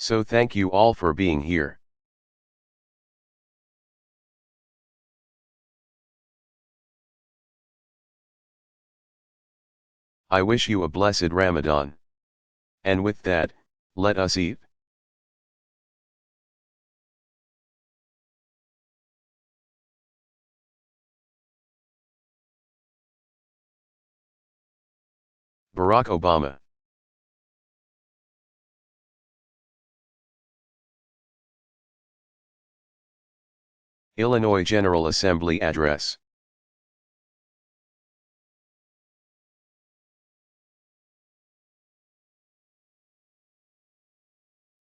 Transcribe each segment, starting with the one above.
So thank you all for being here. I wish you a blessed Ramadan. And with that, let us eat. Barack Obama. Illinois General Assembly Address.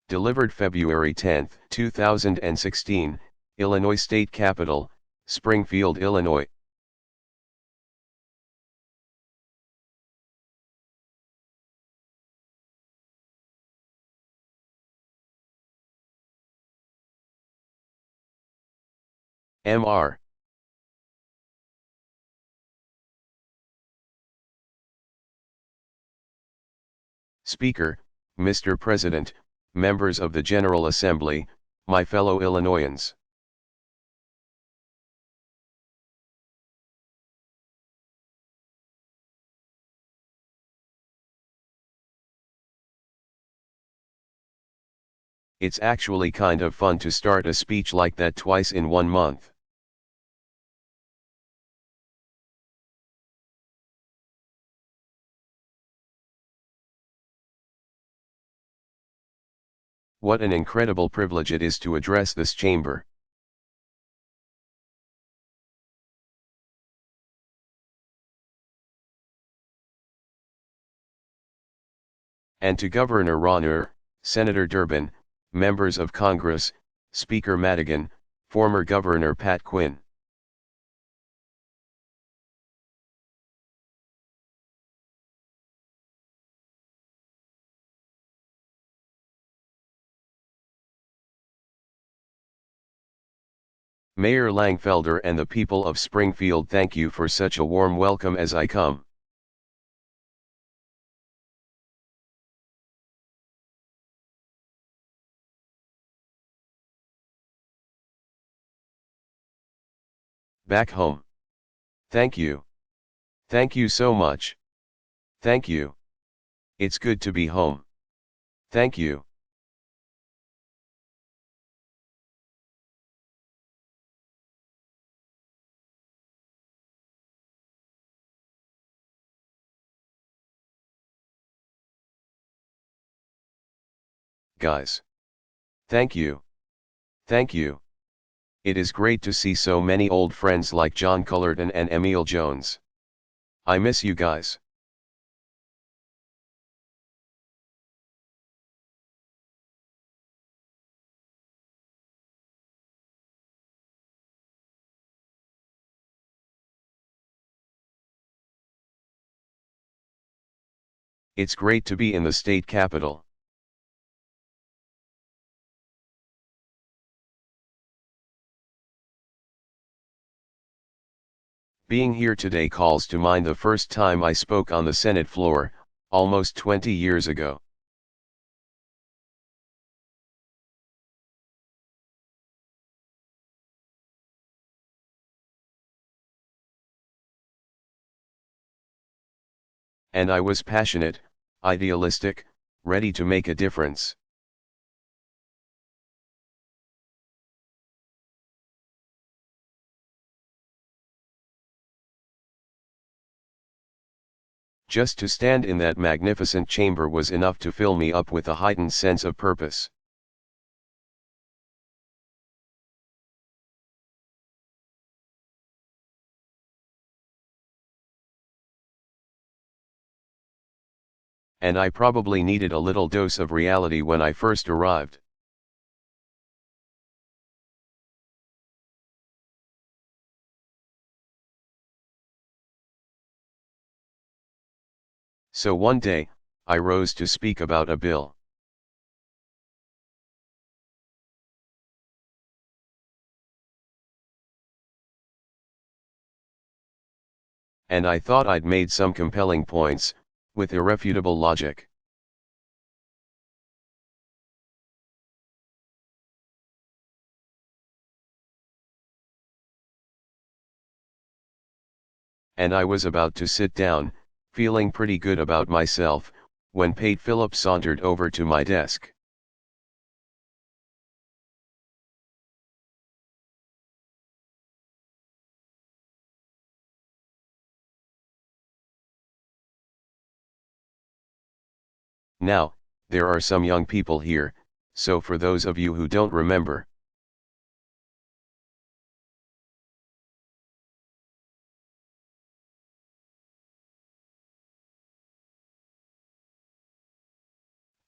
Delivered February 10, 2016, Illinois State Capitol, Springfield, Illinois. Mr. Speaker, Mr. President, members of the General Assembly, my fellow Illinoisans. It's actually kind of fun to start a speech like that twice in 1 month. What an incredible privilege it is to address this chamber. And to Governor Rauner, Senator Durbin, members of Congress, Speaker Madigan, former Governor Pat Quinn. Mayor Langfelder and the people of Springfield, thank you for such a warm welcome as I come. Back home. Thank you. Thank you so much. Thank you. It's good to be home. Thank you. Guys. Thank you. Thank you. It is great to see so many old friends like John Cullerton and Emil Jones. I miss you guys. It's great to be in the state capitol. Being here today calls to mind the first time I spoke on the Senate floor, almost 20 years ago. And I was passionate, idealistic, ready to make a difference. Just to stand in that magnificent chamber was enough to fill me up with a heightened sense of purpose. And I probably needed a little dose of reality when I first arrived. So one day, I rose to speak about a bill. And I thought I'd made some compelling points, with irrefutable logic. and I was about to sit down, feeling pretty good about myself, when Pate Philip sauntered over to my desk. Now, there are some young people here, so for those of you who don't remember,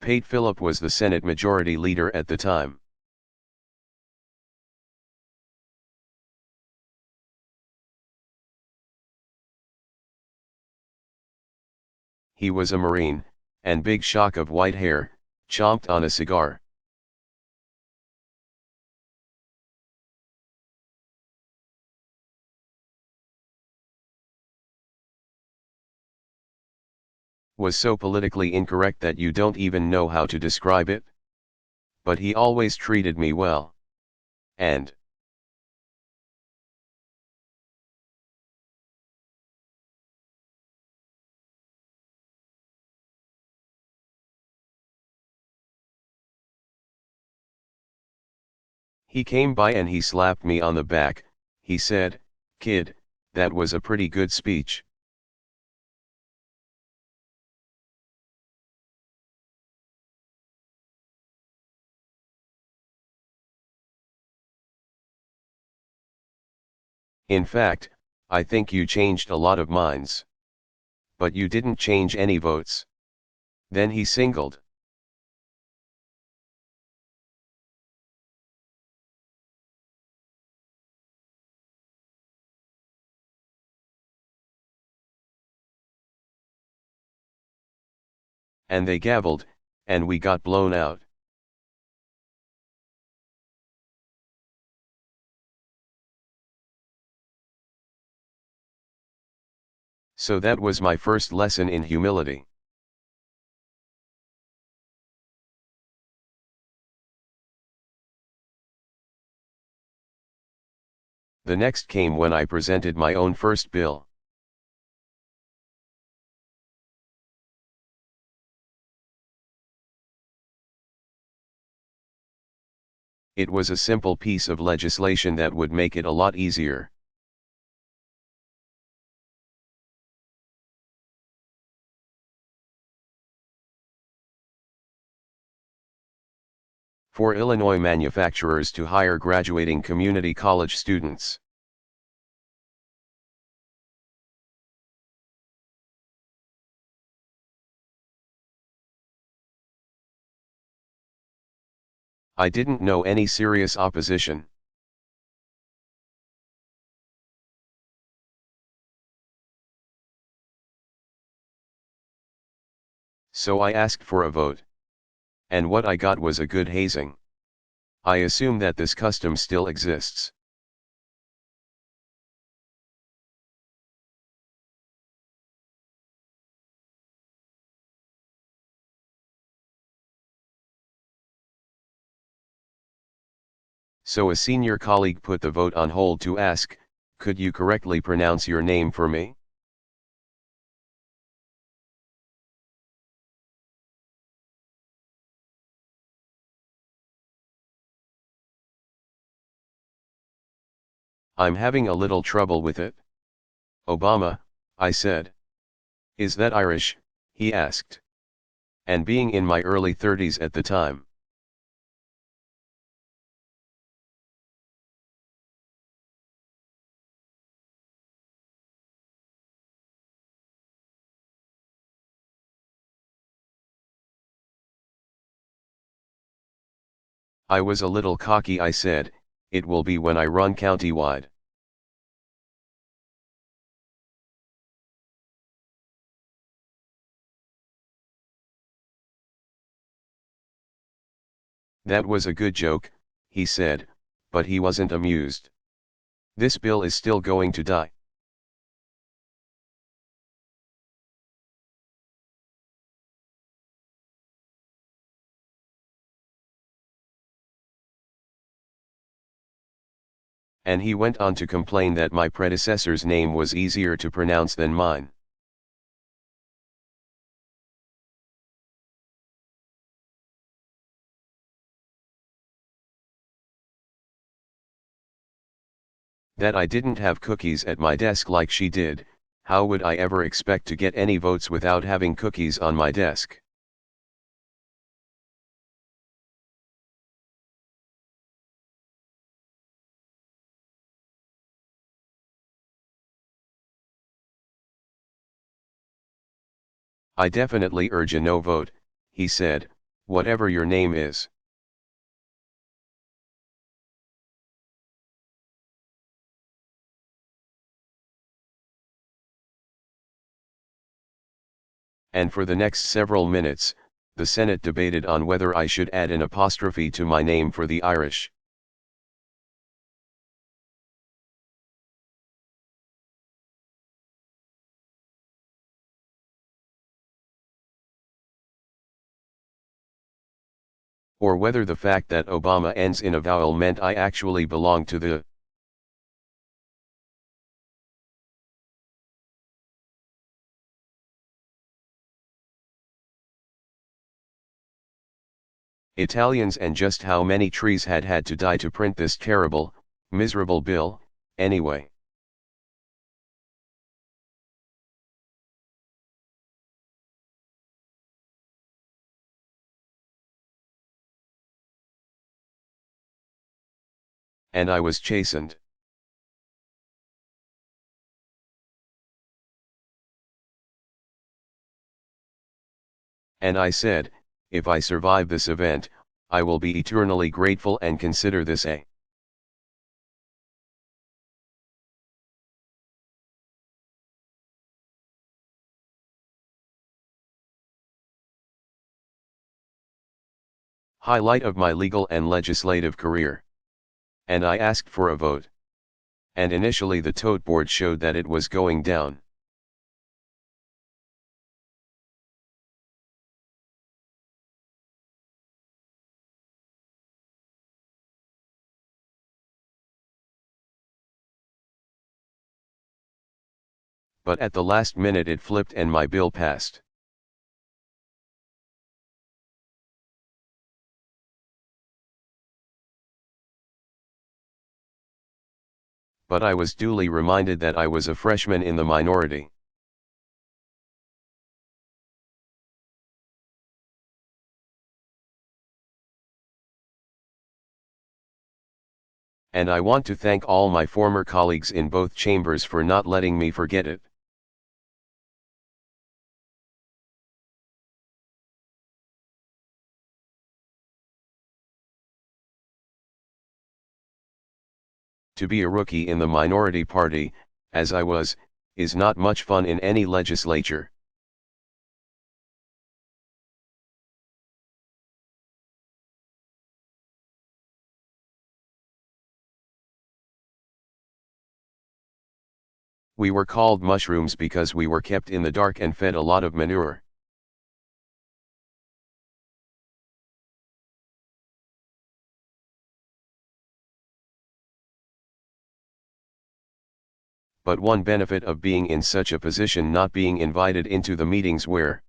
Pate Philip was the Senate Majority Leader at the time. He was a Marine, and big shock of white hair, chomped on a cigar. Was so politically incorrect that you don't even know how to describe it. But he always treated me well. And he came by and he slapped me on the back. He said, "Kid, that was a pretty good speech." In fact, I think you changed a lot of minds. But you didn't change any votes. Then he singled. And they gavelled, and we got blown out. So that was my first lesson in humility. The next came when I presented my own first bill. It was a simple piece of legislation that would make it a lot easier. For Illinois manufacturers to hire graduating community college students. I didn't know any serious opposition. So I asked for a vote. And what I got was a good hazing. I assume that this custom still exists. So a senior colleague put the vote on hold to ask, "Could you correctly pronounce your name for me?" "I'm having a little trouble with it." "Obama," I said. "Is that Irish?" he asked. And being in my early 30s at the time, I was a little cocky. I said, "It will be when I run countywide." That was a good joke, he said, but he wasn't amused. "This bill is still going to die." And he went on to complain that my predecessor's name was easier to pronounce than mine. That I didn't have cookies at my desk like she did. How would I ever expect to get any votes without having cookies on my desk? I definitely urge a no vote, he said, whatever your name is. And for the next several minutes, the Senate debated on whether I should add an apostrophe to my name for the Irish. Or whether the fact that Obama ends in a vowel meant I actually belonged to the Italians, and just how many trees had had to die to print this terrible, miserable bill, anyway. And I was chastened. And I said, if I survive this event, I will be eternally grateful and consider this a highlight of my legal and legislative career. And I asked for a vote. And initially the tote board showed that it was going down. But at the last minute it flipped and my bill passed. But I was duly reminded that I was a freshman in the minority. And I want to thank all my former colleagues in both chambers for not letting me forget it. To be a rookie in the minority party, as I was, is not much fun in any legislature. We were called mushrooms because we were kept in the dark and fed a lot of manure. But one benefit of being in such a position, not being invited into the meetings where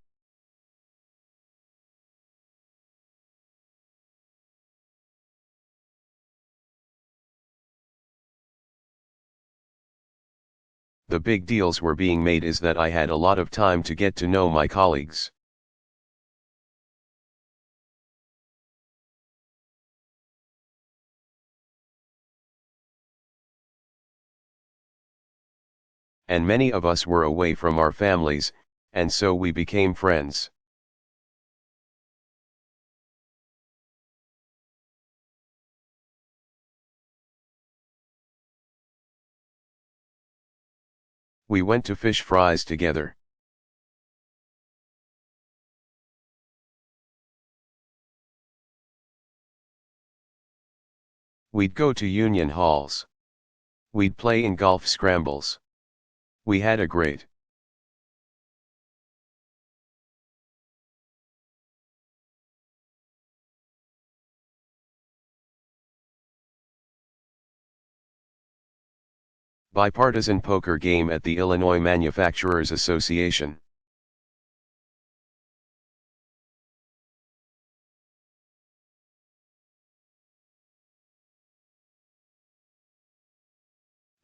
the big deals were being made, is that I had a lot of time to get to know my colleagues. And many of us were away from our families, and so we became friends. We went to fish fries together. We'd go to union halls. We'd play in golf scrambles. We had a great Bipartisan poker game at the Illinois Manufacturers Association.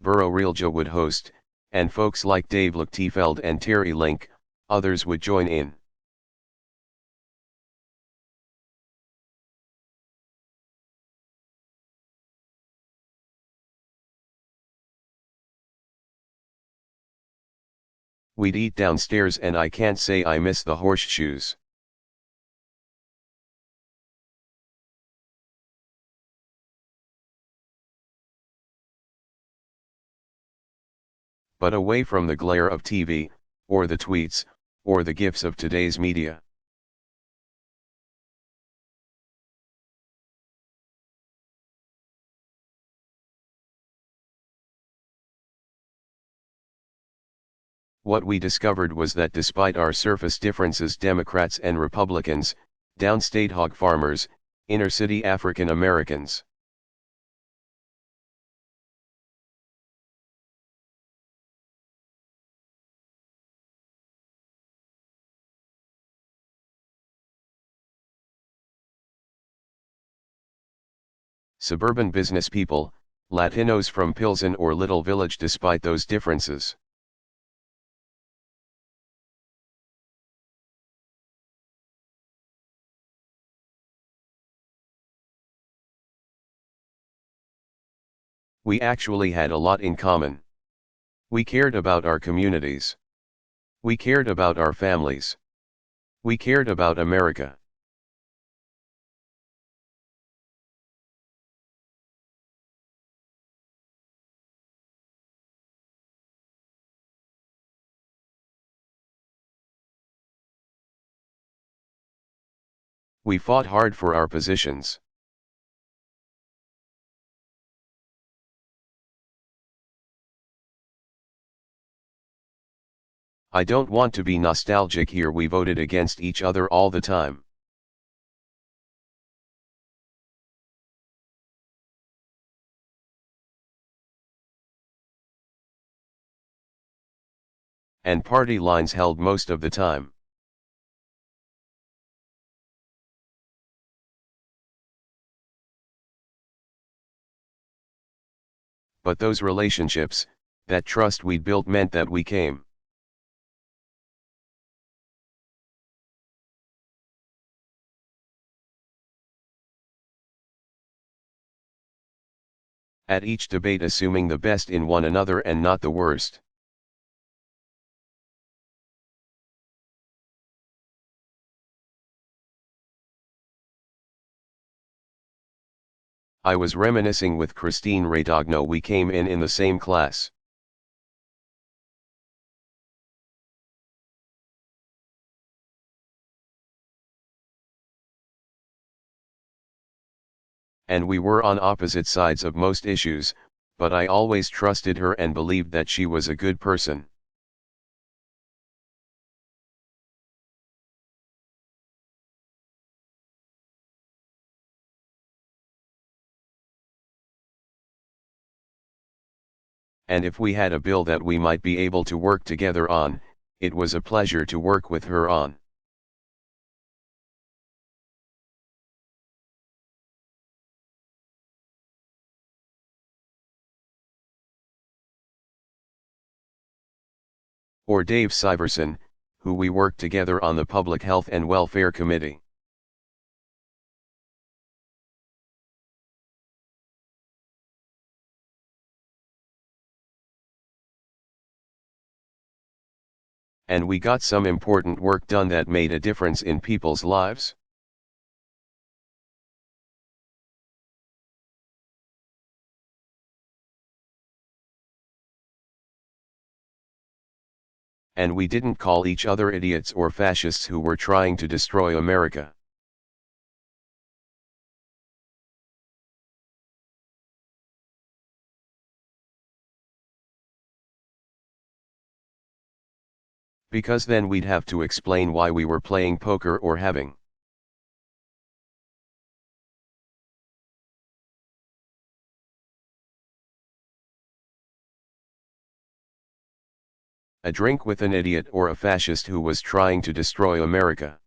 Burrow Realja would host, and folks like Dave Lichtenfeld and Terry Link, others would join in. We'd eat downstairs and I can't say I miss the horseshoes. But away from the glare of TV, or the tweets, or the gifs of today's media. What we discovered was that despite our surface differences, Democrats and Republicans, downstate hog farmers, inner-city African Americans, suburban business people, Latinos from Pilsen or Little Village, despite those differences. We actually had a lot in common. We cared about our communities. We cared about our families. We cared about America. We fought hard for our positions. I don't want to be nostalgic here, we voted against each other all the time. And party lines held most of the time. But those relationships, that trust we'd built, meant that we came. At each debate assuming the best in one another and not the worst. I was reminiscing with Christine Radogno, we came in the same class. And we were on opposite sides of most issues, but I always trusted her and believed that she was a good person. And if we had a bill that we might be able to work together on, it was a pleasure to work with her on. Or Dave Syverson, who we worked together on the Public Health and Welfare Committee. And we got some important work done that made a difference in people's lives. And we didn't call each other idiots or fascists who were trying to destroy America. Because then we'd have to explain why we were playing poker or having a drink with an idiot or a fascist who was trying to destroy America.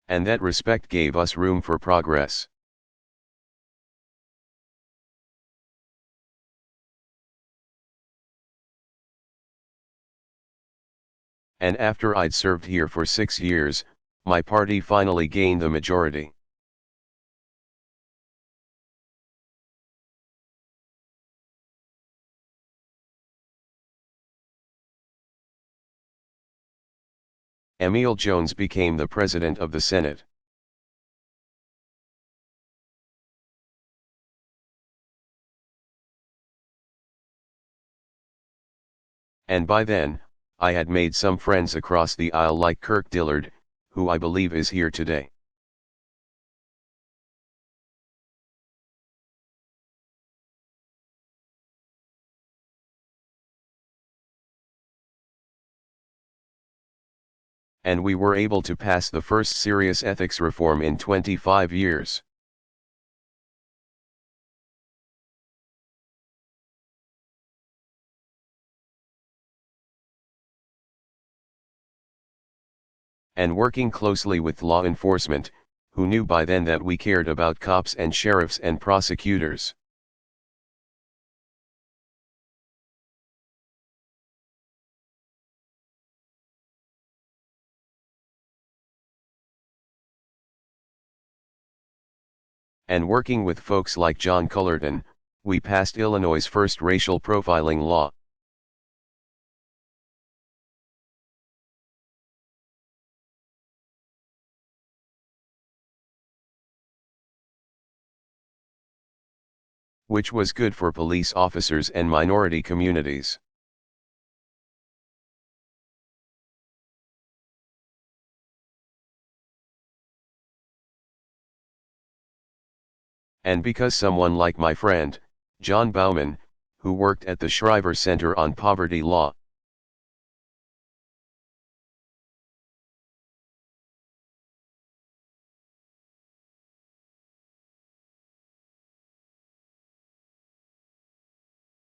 And that respect gave us room for progress. And after I'd served here for 6 years, my party finally gained the majority. Emil Jones became the president of the Senate. And by then, I had made some friends across the aisle like Kirk Dillard, who I believe is here today. And we were able to pass the first serious ethics reform in 25 years. And working closely with law enforcement, who knew by then that we cared about cops and sheriffs and prosecutors. And working with folks like John Cullerton, we passed Illinois' first racial profiling law. Which was good for police officers and minority communities. And because someone like my friend, John Bauman, who worked at the Shriver Center on Poverty Law,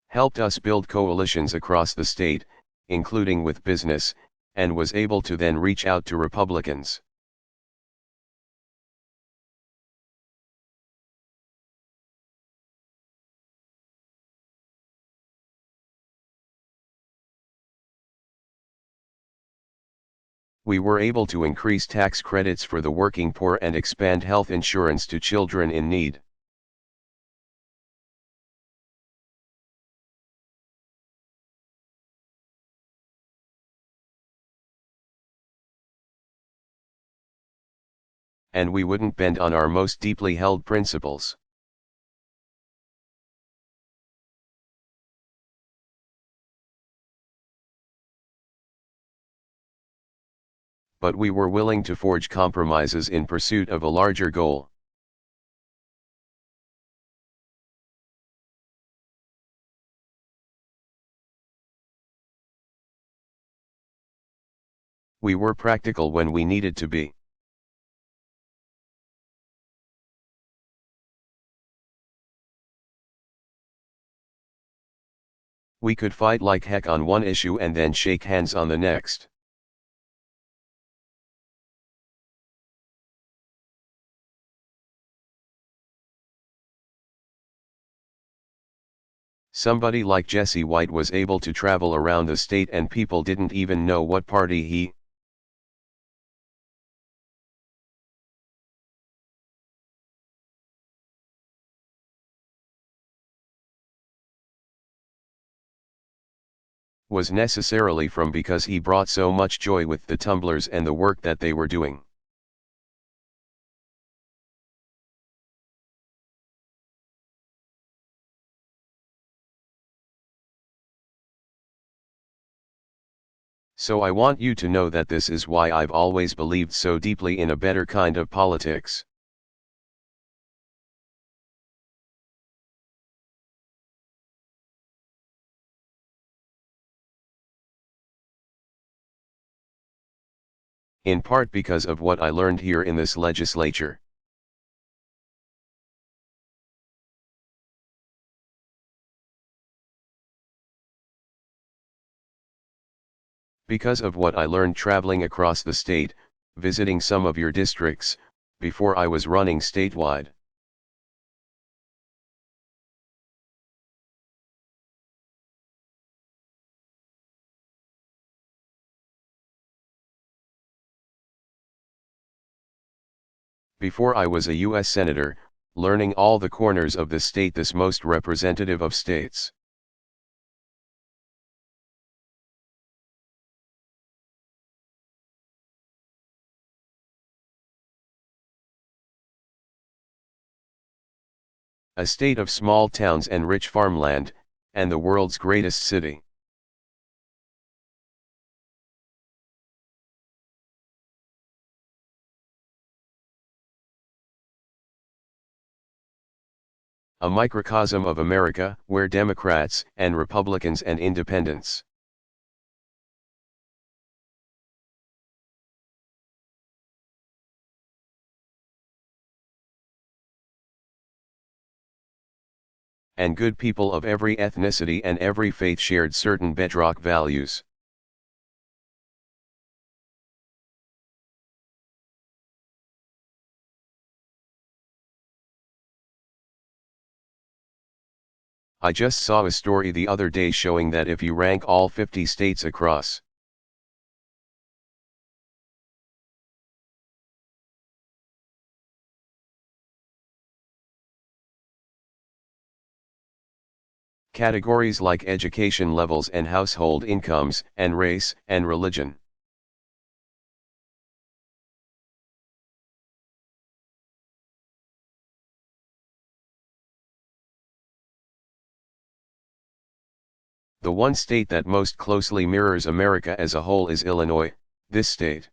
helped us build coalitions across the state, including with business, and was able to then reach out to Republicans. We were able to increase tax credits for the working poor and expand health insurance to children in need. And we wouldn't bend on our most deeply held principles. But we were willing to forge compromises in pursuit of a larger goal. We were practical when we needed to be. We could fight like heck on one issue and then shake hands on the next. Somebody like Jesse White was able to travel around the state and people didn't even know what party he was necessarily from, because he brought so much joy with the tumblers and the work that they were doing. So I want you to know that this is why I've always believed so deeply in a better kind of politics. in part because of what I learned here in this legislature. Because of what I learned traveling across the state, visiting some of your districts, before I was running statewide. Before I was a U.S. Senator, learning all the corners of the state, this most representative of states. A state of small towns and rich farmland, and the world's greatest city. A microcosm of America, where Democrats and Republicans and independents and good people of every ethnicity and every faith shared certain bedrock values. I just saw a story the other day showing that if you rank all 50 states across categories like education levels and household incomes and race and religion, the one state that most closely mirrors America as a whole is Illinois, this state.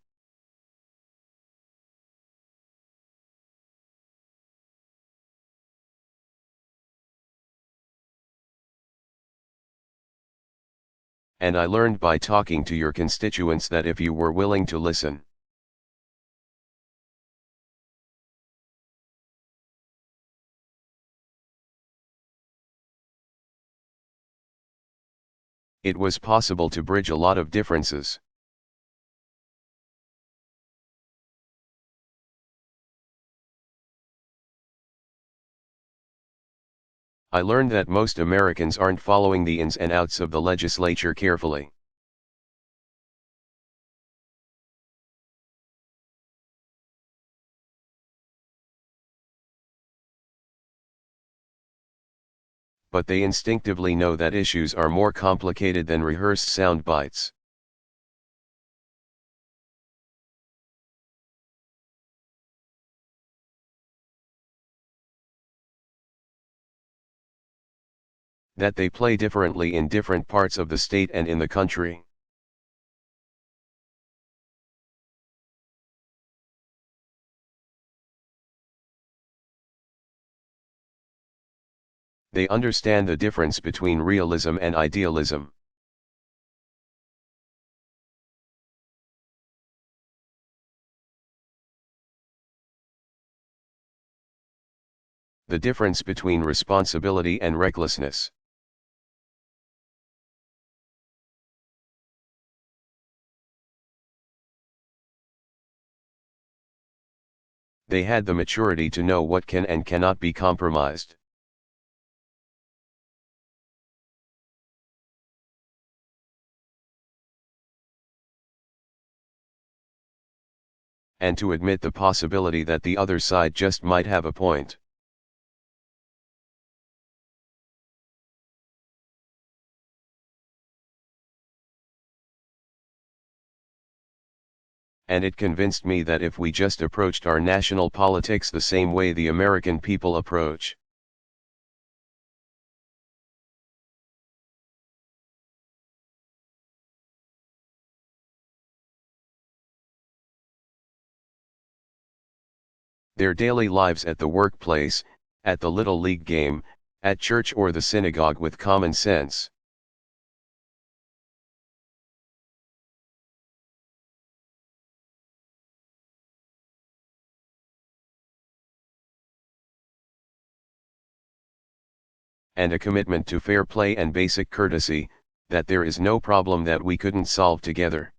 And I learned by talking to your constituents that if you were willing to listen, it was possible to bridge a lot of differences. I learned that most Americans aren't following the ins and outs of the legislature carefully. But they instinctively know that issues are more complicated than rehearsed sound bites. That they play differently in different parts of the state and in the country. They understand the difference between realism and idealism. The difference between responsibility and recklessness. They had the maturity to know what can and cannot be compromised. And to admit the possibility that the other side just might have a point. And it convinced me that if we just approached our national politics the same way the American people approach their daily lives at the workplace, at the little league game, at church or the synagogue with common sense, and a commitment to fair play and basic courtesy, that there is no problem that we couldn't solve together.